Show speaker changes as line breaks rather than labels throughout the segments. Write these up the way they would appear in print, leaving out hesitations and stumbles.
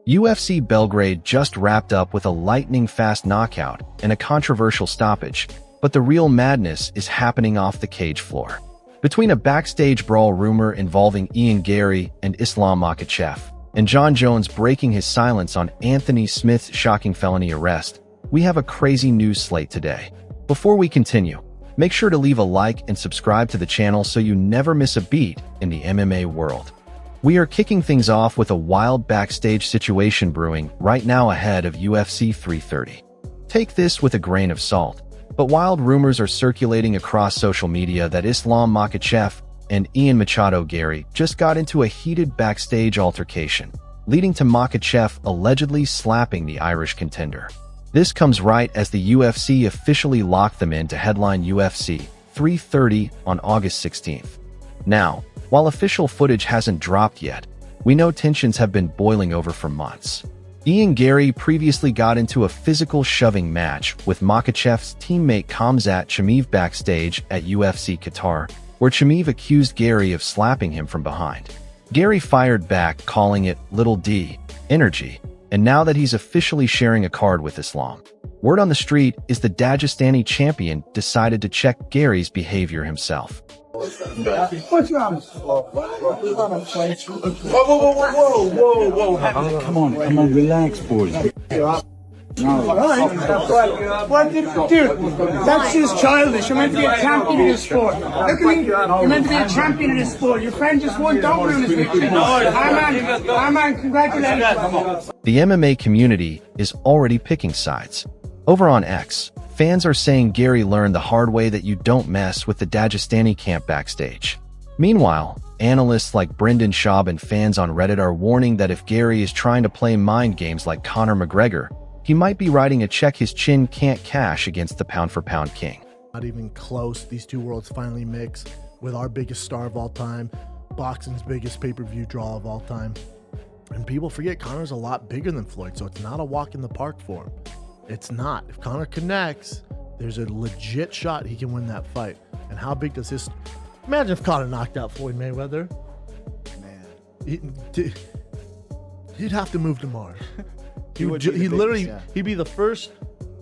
UFC Belgrade just wrapped up with a lightning-fast knockout and a controversial stoppage, but the real madness is happening off the cage floor. Between a backstage brawl rumor involving Garry and Islam Makhachev, and Jon Jones breaking his silence on Anthony Smith's shocking felony arrest, we have a crazy news slate today. Before we continue, make sure to leave a like and subscribe to the channel so you never miss a beat in the MMA world. We are kicking things off with a wild backstage situation brewing right now ahead of UFC 330. Take this with a grain of salt, but wild rumors are circulating across social media that Islam Makhachev and Garry just got into a heated backstage altercation, leading to Makhachev allegedly slapping the Irish contender. This comes right as the UFC officially locked them in to headline UFC 330 on August 16th. Now, while official footage hasn't dropped yet, we know tensions have been boiling over for months. Garry previously got into a physical shoving match with Makhachev's teammate Khamzat Chimaev backstage at UFC Qatar, where Chimaev accused Garry of slapping him from behind. Garry fired back, calling it "Little D" energy, and now that he's officially sharing a card with Islam, word on the street is the Dagestani champion decided to check Garry's behavior himself.
What's wrong? Whoa. Come on, relax, boys.
What dude? That's just childish. You're meant to be a champion in this sport. Look at me. You're meant to be a champion in this sport. Your friend just won. Don't ruin this victory. Man, congratulations.
The MMA community is already picking sides. Over on X, fans are saying Garry learned the hard way that you don't mess with the Dagestani camp backstage. Meanwhile, analysts like Brendan Schaub and fans on Reddit are warning that if Garry is trying to play mind games like Conor McGregor, he might be writing a check his chin can't cash against the pound-for-pound king.
Not even close. These two worlds finally mix with our biggest star of all time, boxing's biggest pay-per-view draw of all time. And people forget Conor's a lot bigger than Floyd, so it's not a walk in the park for him. It's not. If Conor connects, there's a legit shot he can win that fight. And how big does his... Imagine if Conor knocked out Floyd Mayweather. Man. He'd have to move to Mars. He'd be the first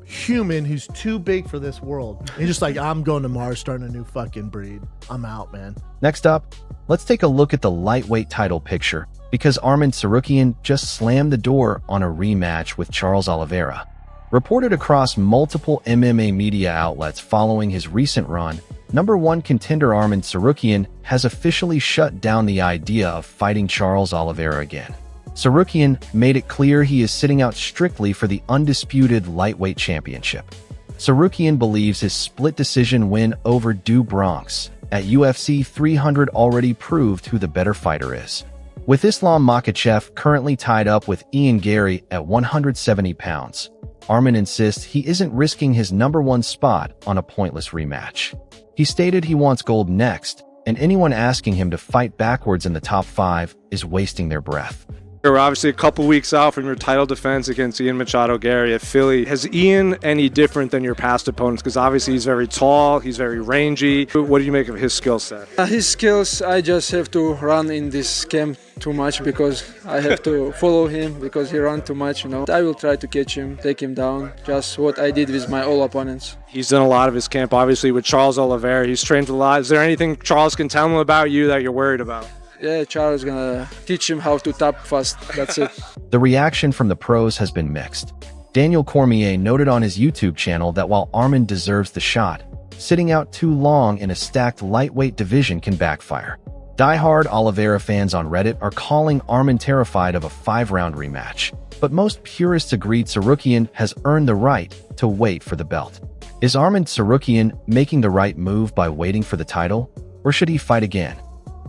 human who's too big for this world. He's just like, I'm going to Mars, starting a new fucking breed. I'm out, man.
Next up, let's take a look at the lightweight title picture, because Arman Tsarukyan just slammed the door on a rematch with Charles Oliveira. Reported across multiple MMA media outlets following his recent run, #1 contender Arman Tsarukyan has officially shut down the idea of fighting Charles Oliveira again. Tsarukyan made it clear he is sitting out strictly for the undisputed lightweight championship. Tsarukyan believes his split decision win over Du Bronx at UFC 300 already proved who the better fighter is. With Islam Makhachev currently tied up with Garry at 170 pounds, Arman insists he isn't risking his #1 spot on a pointless rematch. He stated he wants gold next, and anyone asking him to fight backwards in the top 5 is wasting their breath.
We're obviously a couple weeks out from your title defense against Garry at Philly. Has Ian any different than your past opponents? Because obviously he's very tall, he's very rangy. What do you make of his skill set?
His skills, I just have to run in this camp too much because I have to follow him because he runs too much, I will try to catch him, take him down, just what I did with my all opponents.
He's done a lot of his camp, obviously, with Charles Oliveira. He's trained a lot. Is there anything Charles can tell him about you that you're worried about?
Yeah, Charles is gonna teach him how to tap fast. That's it.
The reaction from the pros has been mixed. Daniel Cormier noted on his YouTube channel that while Arman deserves the shot, sitting out too long in a stacked lightweight division can backfire. Die-hard Oliveira fans on Reddit are calling Arman terrified of a 5-round rematch, but most purists agree Tsarukyan has earned the right to wait for the belt. Is Arman Tsarukyan making the right move by waiting for the title, or should he fight again?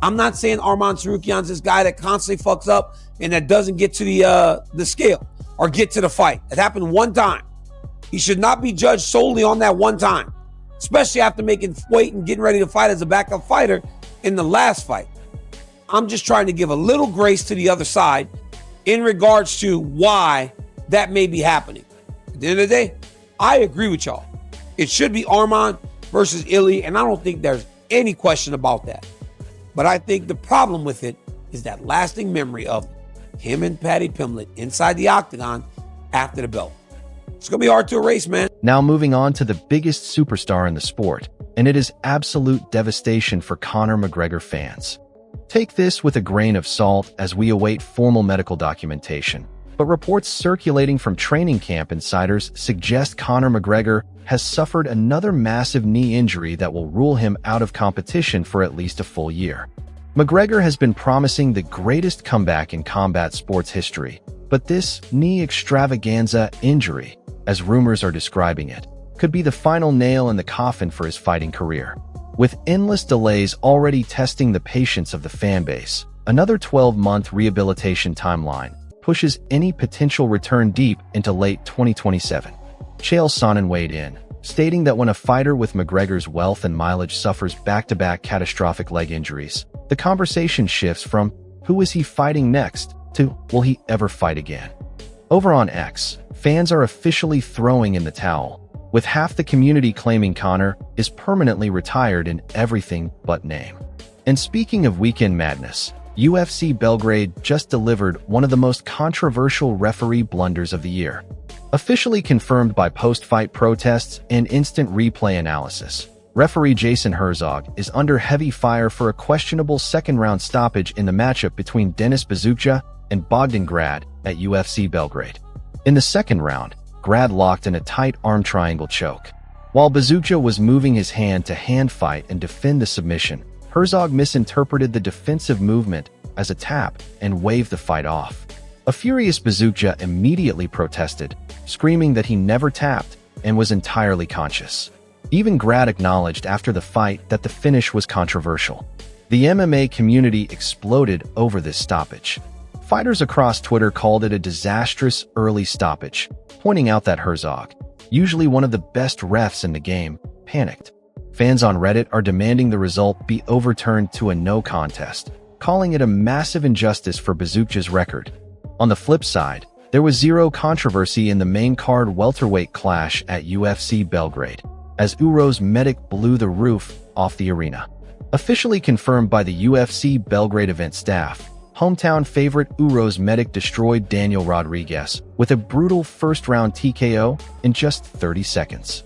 I'm not saying Arman Tsarukyan's this guy that constantly fucks up and that doesn't get to the scale or get to the fight. It happened one time. He should not be judged solely on that one time, especially after making weight and getting ready to fight as a backup fighter in the last fight. I'm just trying to give a little grace to the other side in regards to why that may be happening. At the end of the day, I agree with y'all. It should be Arman versus Illy, and I don't think there's any question about that. But I think the problem with it is that lasting memory of him and Paddy Pimblett inside the octagon after the belt. It's going to be hard to erase, man.
Now moving on to the biggest superstar in the sport, and it is absolute devastation for Conor McGregor fans. Take this with a grain of salt as we await formal medical documentation, but reports circulating from training camp insiders suggest Conor McGregor has suffered another massive knee injury that will rule him out of competition for at least a full year. McGregor has been promising the greatest comeback in combat sports history, but this knee extravaganza injury, as rumors are describing it, could be the final nail in the coffin for his fighting career. With endless delays already testing the patience of the fanbase, another 12-month rehabilitation timeline pushes any potential return deep into late 2027. Chael Sonnen weighed in, stating that when a fighter with McGregor's wealth and mileage suffers back-to-back catastrophic leg injuries, the conversation shifts from, who is he fighting next, to, will he ever fight again? Over on X, fans are officially throwing in the towel, with half the community claiming Conor is permanently retired in everything but name. And speaking of weekend madness, UFC Belgrade just delivered one of the most controversial referee blunders of the year. Officially confirmed by post-fight protests and instant replay analysis, referee Jason Herzog is under heavy fire for a questionable second-round stoppage in the matchup between Denis Buzukja and Bogdan Grad at UFC Belgrade. In the second round, Grad locked in a tight arm triangle choke. While Buzukja was moving his hand to hand fight and defend the submission, Herzog misinterpreted the defensive movement as a tap and waved the fight off. A furious Buzukja immediately protested, screaming that he never tapped and was entirely conscious. Even Grad acknowledged after the fight that the finish was controversial. The MMA community exploded over this stoppage. Fighters across Twitter called it a disastrous early stoppage, pointing out that Herzog, usually one of the best refs in the game, panicked. Fans on Reddit are demanding the result be overturned to a no contest, calling it a massive injustice for Buzukja's record. On the flip side, there was zero controversy in the main card welterweight clash at UFC Belgrade, as Uro's medic blew the roof off the arena. Officially confirmed by the UFC Belgrade event staff, hometown favorite Uro's medic destroyed Daniel Rodriguez with a brutal first-round TKO in just 30 seconds.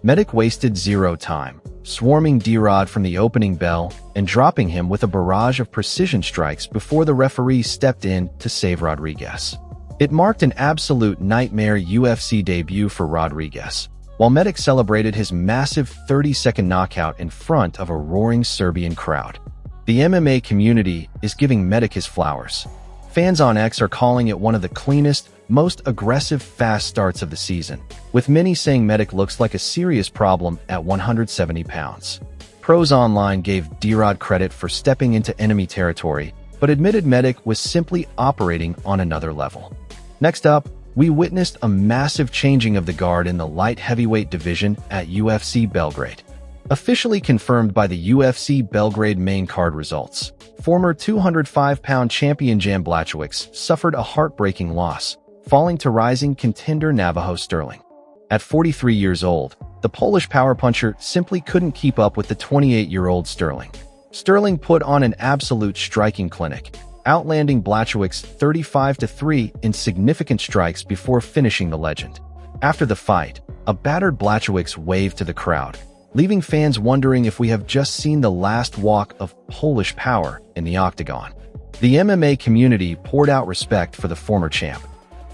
Medic wasted zero time, swarming D-Rod from the opening bell and dropping him with a barrage of precision strikes before the referee stepped in to save Rodriguez. It marked an absolute nightmare UFC debut for Rodriguez, while Medic celebrated his massive 30-second knockout in front of a roaring Serbian crowd. The MMA community is giving Medic his flowers. Fans on X are calling it one of the cleanest, most aggressive fast starts of the season, with many saying Medic looks like a serious problem at 170 pounds. Pros Online gave D-Rod credit for stepping into enemy territory, but admitted Medic was simply operating on another level. Next up, we witnessed a massive changing of the guard in the light heavyweight division at UFC Belgrade. Officially confirmed by the UFC Belgrade main card results, former 205-pound champion Jan Blachowicz suffered a heartbreaking loss, falling to rising contender Navajo Sterling. At 43 years old, the Polish power puncher simply couldn't keep up with the 28-year-old Sterling. Sterling put on an absolute striking clinic, outlanding Blachowicz 35-3 in significant strikes before finishing the legend. After the fight, a battered Blachowicz waved to the crowd, leaving fans wondering if we have just seen the last walk of Polish power in the octagon. The MMA community poured out respect for the former champ.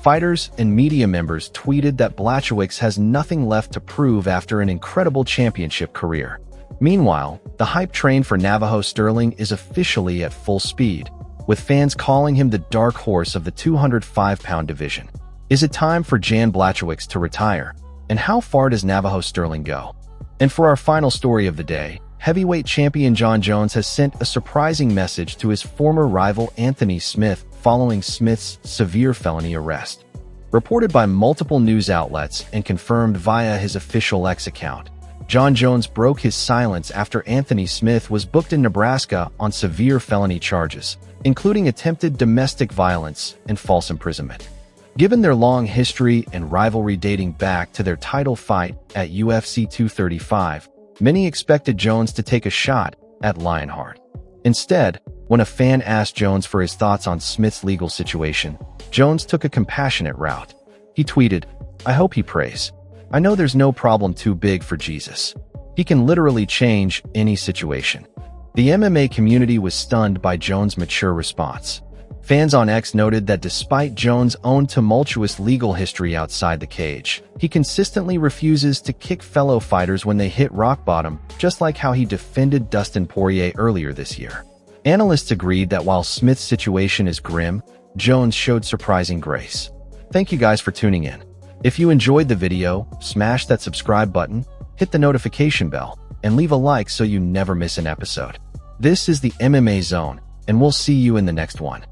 Fighters and media members tweeted that Blachowicz has nothing left to prove after an incredible championship career. Meanwhile, the hype train for Navajo Sterling is officially at full speed, with fans calling him the dark horse of the 205-pound division. Is it time for Jan Blachowicz to retire? And how far does Navajo Sterling go? And for our final story of the day, heavyweight champion Jon Jones has sent a surprising message to his former rival Anthony Smith following Smith's severe felony arrest. Reported by multiple news outlets and confirmed via his official X account, Jon Jones broke his silence after Anthony Smith was booked in Nebraska on severe felony charges, including attempted domestic violence and false imprisonment. Given their long history and rivalry dating back to their title fight at UFC 235, many expected Jones to take a shot at Lionheart. Instead, When a fan asked Jones for his thoughts on Smith's legal situation, Jones took a compassionate route. He tweeted, "I hope he prays. I know there's no problem too big for Jesus. He can literally change any situation." The MMA community was stunned by Jones' mature response. Fans on X noted that despite Jones' own tumultuous legal history outside the cage, he consistently refuses to kick fellow fighters when they hit rock bottom, just like how he defended Dustin Poirier earlier this year. Analysts agreed that while Smith's situation is grim, Jones showed surprising grace. Thank you guys for tuning in. If you enjoyed the video, smash that subscribe button, hit the notification bell, and leave a like so you never miss an episode. This is the MMA Zone, and we'll see you in the next one.